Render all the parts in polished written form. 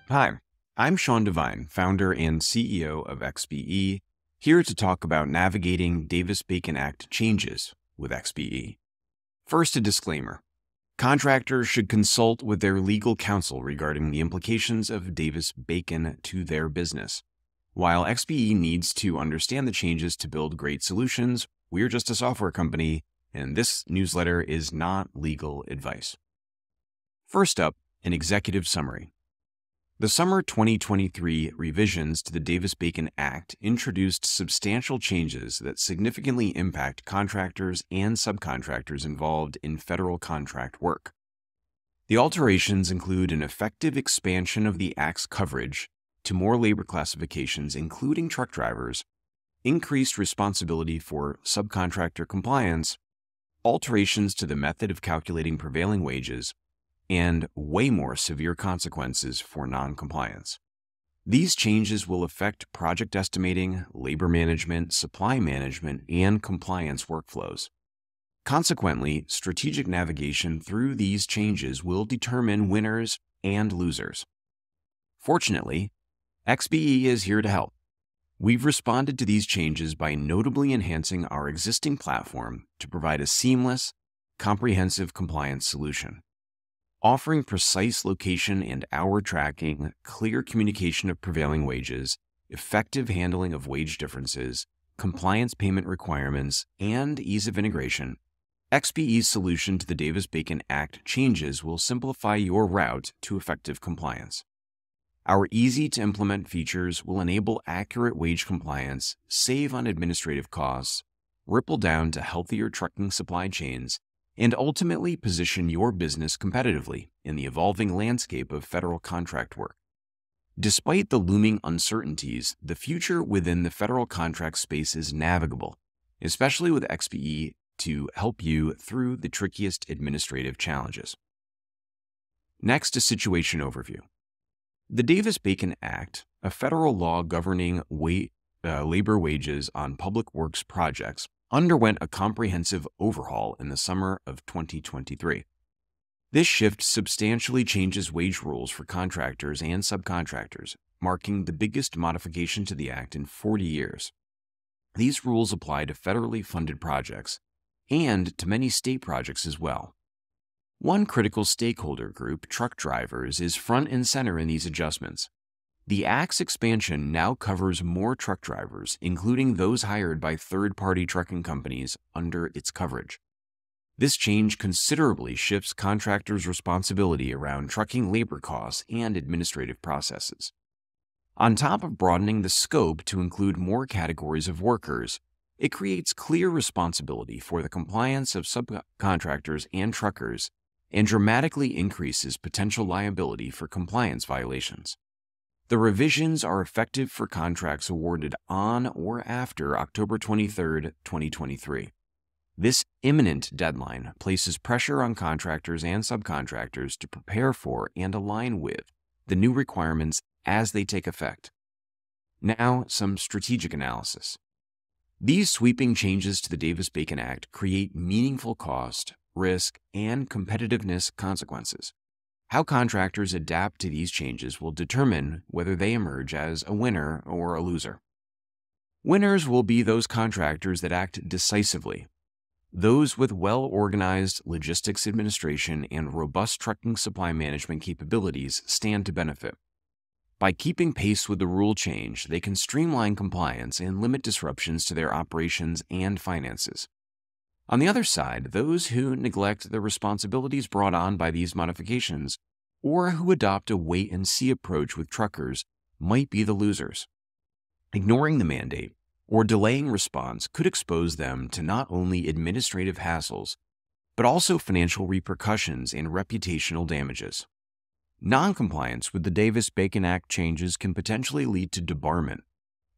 Hi, I'm Sean Devine, founder and CEO of XBE, here to talk about navigating Davis-Bacon Act changes with XBE. First, a disclaimer. Contractors should consult with their legal counsel regarding the implications of Davis-Bacon to their business. While XBE needs to understand the changes to build great solutions, we're just a software company, and this newsletter is not legal advice. First up, an executive summary. The summer 2023 revisions to the Davis-Bacon Act introduced substantial changes that significantly impact contractors and subcontractors involved in federal contract work. The alterations include an effective expansion of the Act's coverage to more labor classifications, including truck drivers, increased responsibility for subcontractor compliance, alterations to the method of calculating prevailing wages, and way more severe consequences for non-compliance. These changes will affect project estimating, labor management, supply management, and compliance workflows. Consequently, strategic navigation through these changes will determine winners and losers. Fortunately, XBE is here to help. We've responded to these changes by notably enhancing our existing platform to provide a seamless, comprehensive compliance solution. Offering precise location and hour tracking, clear communication of prevailing wages, effective handling of wage differences, compliance payment requirements, and ease of integration, XBE's solution to the Davis-Bacon Act changes will simplify your route to effective compliance. Our easy-to-implement features will enable accurate wage compliance, save on administrative costs, ripple down to healthier trucking supply chains, and ultimately position your business competitively in the evolving landscape of federal contract work. Despite the looming uncertainties, the future within the federal contract space is navigable, especially with XBE to help you through the trickiest administrative challenges. Next, a situation overview. The Davis-Bacon Act, a federal law governing labor wages on public works projects, underwent a comprehensive overhaul in the summer of 2023. This shift substantially changes wage rules for contractors and subcontractors, marking the biggest modification to the Act in 40 years. These rules apply to federally funded projects and to many state projects as well. One critical stakeholder group, truck drivers, is front and center in these adjustments. The Act's expansion now covers more truck drivers, including those hired by third-party trucking companies under its coverage. This change considerably shifts contractors' responsibility around trucking labor costs and administrative processes. On top of broadening the scope to include more categories of workers, it creates clear responsibility for the compliance of subcontractors and truckers and dramatically increases potential liability for compliance violations. The revisions are effective for contracts awarded on or after October 23, 2023. This imminent deadline places pressure on contractors and subcontractors to prepare for and align with the new requirements as they take effect. Now, some strategic analysis. These sweeping changes to the Davis-Bacon Act create meaningful cost, risk, and competitiveness consequences. How contractors adapt to these changes will determine whether they emerge as a winner or a loser. Winners will be those contractors that act decisively. Those with well-organized logistics administration and robust trucking supply management capabilities stand to benefit. By keeping pace with the rule change, they can streamline compliance and limit disruptions to their operations and finances. On the other side, those who neglect the responsibilities brought on by these modifications or who adopt a wait-and-see approach with truckers might be the losers. Ignoring the mandate or delaying response could expose them to not only administrative hassles, but also financial repercussions and reputational damages. Noncompliance with the Davis-Bacon Act changes can potentially lead to debarment,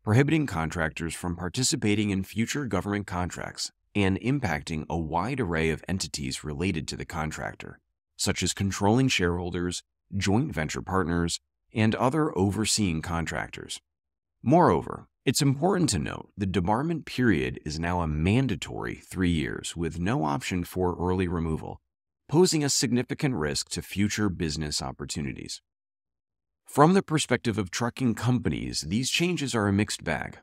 prohibiting contractors from participating in future government contracts and impacting a wide array of entities related to the contractor, such as controlling shareholders, joint venture partners, and other overseeing contractors. Moreover, it's important to note the debarment period is now a mandatory 3 years with no option for early removal, posing a significant risk to future business opportunities. From the perspective of trucking companies, these changes are a mixed bag.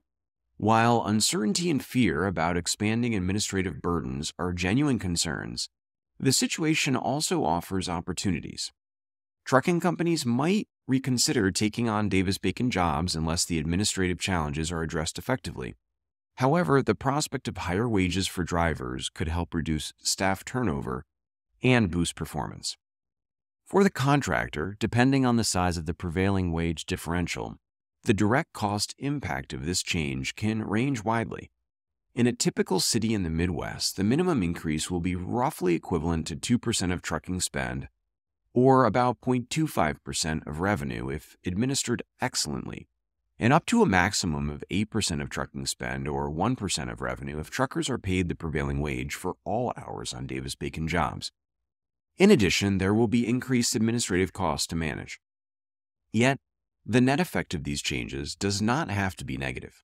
While uncertainty and fear about expanding administrative burdens are genuine concerns, the situation also offers opportunities. Trucking companies might reconsider taking on Davis-Bacon jobs unless the administrative challenges are addressed effectively. However, the prospect of higher wages for drivers could help reduce staff turnover and boost performance. For the contractor, depending on the size of the prevailing wage differential, the direct cost impact of this change can range widely. In a typical city in the Midwest, the minimum increase will be roughly equivalent to 2% of trucking spend, or about 0.25% of revenue if administered excellently, and up to a maximum of 8% of trucking spend, or 1% of revenue if truckers are paid the prevailing wage for all hours on Davis-Bacon jobs. In addition, there will be increased administrative costs to manage. Yet, the net effect of these changes does not have to be negative.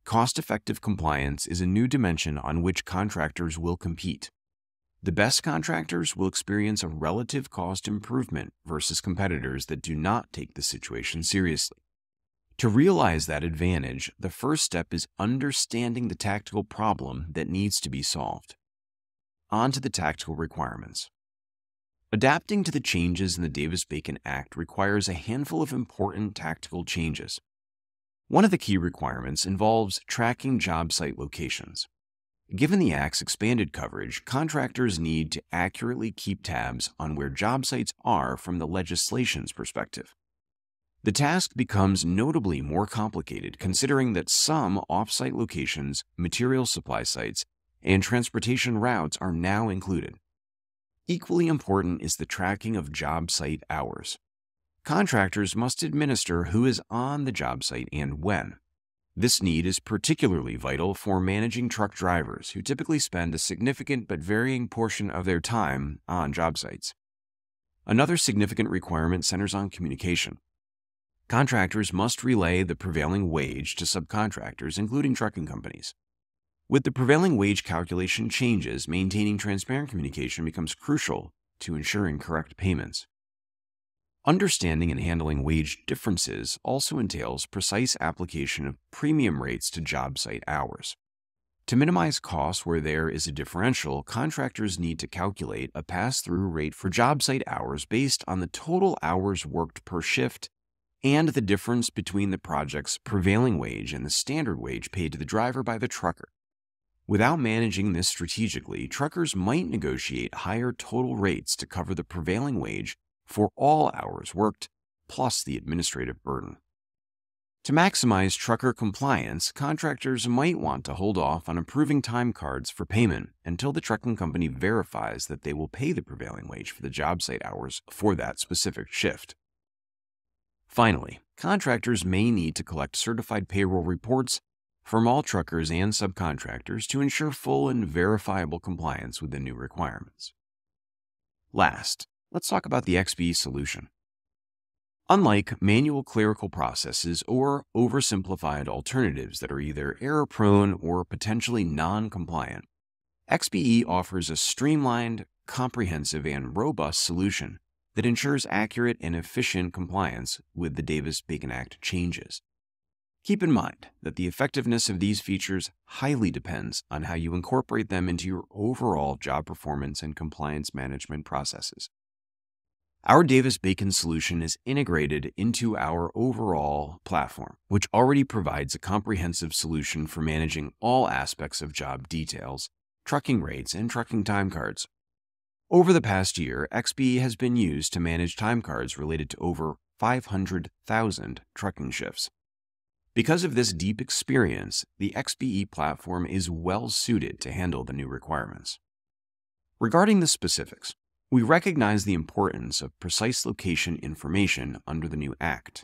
Cost-effective compliance is a new dimension on which contractors will compete. The best contractors will experience a relative cost improvement versus competitors that do not take the situation seriously. To realize that advantage, the first step is understanding the tactical problem that needs to be solved. On to the tactical requirements. Adapting to the changes in the Davis-Bacon Act requires a handful of important tactical changes. One of the key requirements involves tracking job site locations. Given the Act's expanded coverage, contractors need to accurately keep tabs on where job sites are from the legislation's perspective. The task becomes notably more complicated considering that some off-site locations, material supply sites, and transportation routes are now included. Equally important is the tracking of job site hours. Contractors must administer who is on the job site and when. This need is particularly vital for managing truck drivers who typically spend a significant but varying portion of their time on job sites. Another significant requirement centers on communication. Contractors must relay the prevailing wage to subcontractors, including trucking companies. With the prevailing wage calculation changes, maintaining transparent communication becomes crucial to ensuring correct payments. Understanding and handling wage differences also entails precise application of premium rates to job site hours. To minimize costs where there is a differential, contractors need to calculate a pass-through rate for job site hours based on the total hours worked per shift and the difference between the project's prevailing wage and the standard wage paid to the driver by the trucker. Without managing this strategically, truckers might negotiate higher total rates to cover the prevailing wage for all hours worked, plus the administrative burden. To maximize trucker compliance, contractors might want to hold off on approving time cards for payment until the trucking company verifies that they will pay the prevailing wage for the job site hours for that specific shift. Finally, contractors may need to collect certified payroll reports from all truckers and subcontractors to ensure full and verifiable compliance with the new requirements. Last, let's talk about the XBE solution. Unlike manual clerical processes or oversimplified alternatives that are either error-prone or potentially non-compliant, XBE offers a streamlined, comprehensive, and robust solution that ensures accurate and efficient compliance with the Davis-Bacon Act changes. Keep in mind that the effectiveness of these features highly depends on how you incorporate them into your overall job performance and compliance management processes. Our Davis-Bacon solution is integrated into our overall platform, which already provides a comprehensive solution for managing all aspects of job details, trucking rates, and trucking time cards. Over the past year, XBE has been used to manage time cards related to over 500,000 trucking shifts. Because of this deep experience, the XBE platform is well suited to handle the new requirements. Regarding the specifics, we recognize the importance of precise location information under the new Act.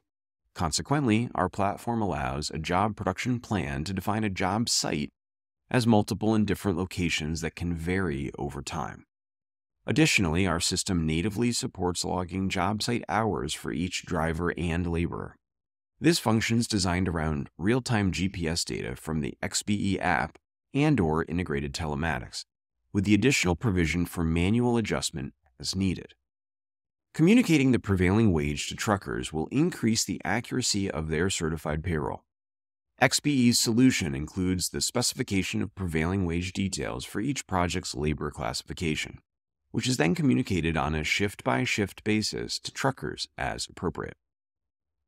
Consequently, our platform allows a job production plan to define a job site as multiple and different locations that can vary over time. Additionally, our system natively supports logging job site hours for each driver and laborer. This function is designed around real-time GPS data from the XBE app and/or integrated telematics, with the additional provision for manual adjustment as needed. Communicating the prevailing wage to truckers will increase the accuracy of their certified payroll. XBE's solution includes the specification of prevailing wage details for each project's labor classification, which is then communicated on a shift-by-shift basis to truckers as appropriate.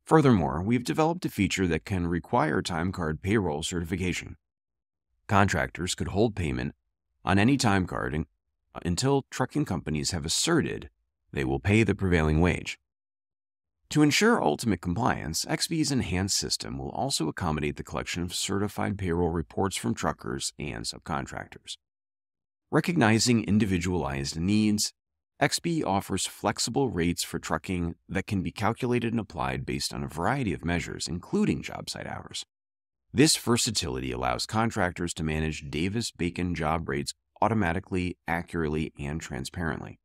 Furthermore, we've developed a feature that can require time card payroll certification. Contractors could hold payment on any time card until trucking companies have asserted they will pay the prevailing wage. To ensure ultimate compliance, XBE's enhanced system will also accommodate the collection of certified payroll reports from truckers and subcontractors. Recognizing individualized needs, XBE offers flexible rates for trucking that can be calculated and applied based on a variety of measures, including job site hours. This versatility allows contractors to manage Davis-Bacon job rates automatically, accurately, and transparently.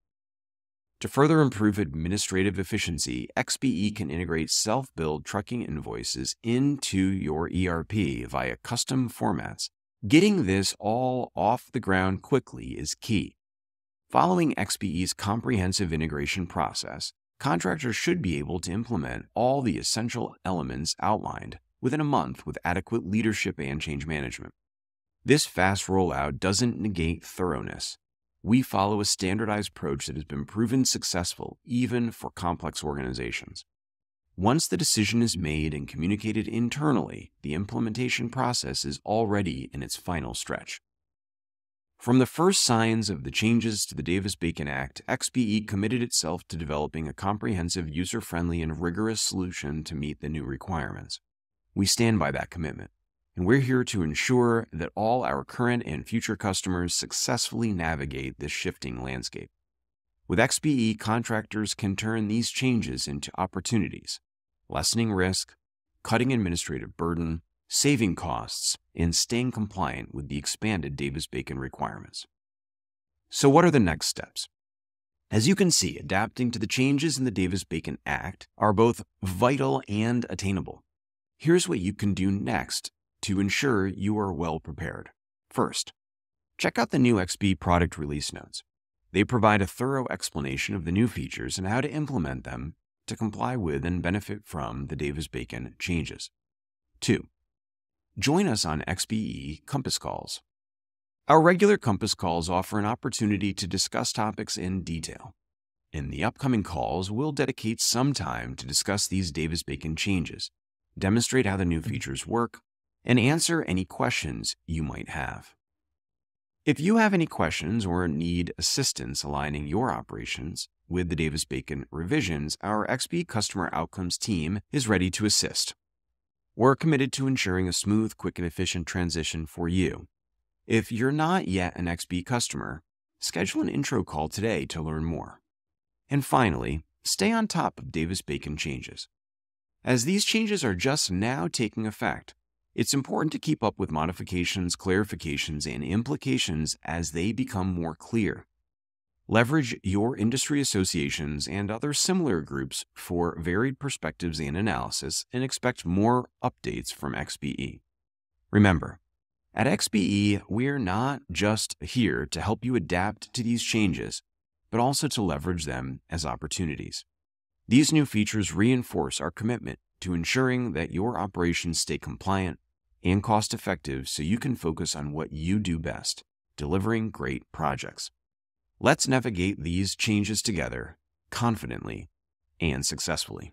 To further improve administrative efficiency, XBE can integrate self-billed trucking invoices into your ERP via custom formats. Getting this all off the ground quickly is key. Following XBE's comprehensive integration process, contractors should be able to implement all the essential elements outlined within a month with adequate leadership and change management. This fast rollout doesn't negate thoroughness. We follow a standardized approach that has been proven successful even for complex organizations. Once the decision is made and communicated internally, the implementation process is already in its final stretch. From the first signs of the changes to the Davis-Bacon Act, XBE committed itself to developing a comprehensive, user-friendly, and rigorous solution to meet the new requirements. We stand by that commitment, and we're here to ensure that all our current and future customers successfully navigate this shifting landscape. With XBE, contractors can turn these changes into opportunities, lessening risk, cutting administrative burden, saving costs, and staying compliant with the expanded Davis-Bacon requirements. So what are the next steps? As you can see, adapting to the changes in the Davis-Bacon Act are both vital and attainable. Here's what you can do next to ensure you are well prepared. First, check out the new XBE product release notes. They provide a thorough explanation of the new features and how to implement them to comply with and benefit from the Davis-Bacon changes. 2. Join us on XBE Compass Calls. Our regular Compass Calls offer an opportunity to discuss topics in detail. In the upcoming calls, we'll dedicate some time to discuss these Davis-Bacon changes, demonstrate how the new features work, and answer any questions you might have. If you have any questions or need assistance aligning your operations with the Davis-Bacon revisions, our XBE Customer Outcomes team is ready to assist. We're committed to ensuring a smooth, quick, and efficient transition for you. If you're not yet an XBE customer, schedule an intro call today to learn more. And finally, stay on top of Davis-Bacon changes. As these changes are just now taking effect, it's important to keep up with modifications, clarifications, and implications as they become more clear. Leverage your industry associations and other similar groups for varied perspectives and analysis, and expect more updates from XBE. Remember, at XBE, we're not just here to help you adapt to these changes, but also to leverage them as opportunities. These new features reinforce our commitment to ensuring that your operations stay compliant and cost-effective so you can focus on what you do best, delivering great projects. Let's navigate these changes together, confidently and successfully.